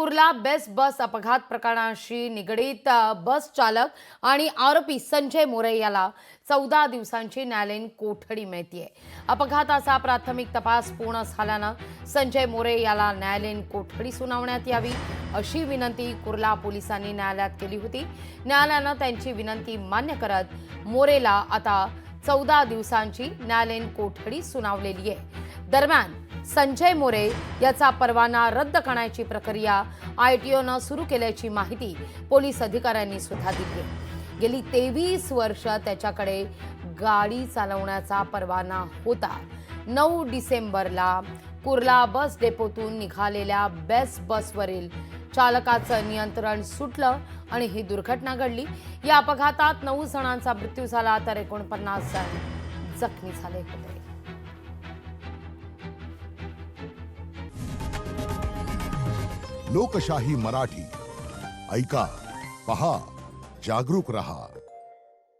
Kurla best बस अपघात प्रकरणाशी निगडीत बस चालक आणि आरोपी संजय मोरे याला 14 दिवसांची न्यायालयीन कोठडी मिळते। अपघाताचा प्राथमिक तपास पूर्ण झाल्यानं संजय मोरे याला न्यायालयीन कोठडी सुनावण्यात यावी अशी विनंती कुर्ला पोलिसांनी न्यायालयात केली होती। न्यायालयानं त्यांची विनंती मान्य करत मोरेला आता 14 दिवसांची न्यायालयीन कोठडी सुनावलेली आहे। दरम्यान संजय मोरे याचा परवाना रद्द करण्याची प्रक्रिया ITOनं सुरू केल्याची माहिती पोलीस अधिकाऱ्यांनी सुद्धा दिली आहे। गेली 23 वर्ष त्याच्याकडे गाडी चालवण्याचा परवाना होता। 9 डिसेंबरला कुर्ला बस डेपोतून निघालेल्या बेस्ट बसवरील चालकाचं नियंत्रण सुटलं आणि ही दुर्घटना घडली। या अपघातात 9 जणांचा मृत्यू झाला तर 49 जण जखमी झाले होते। लोकशाही मराठी ऐका, पहा, जागरूक रहा।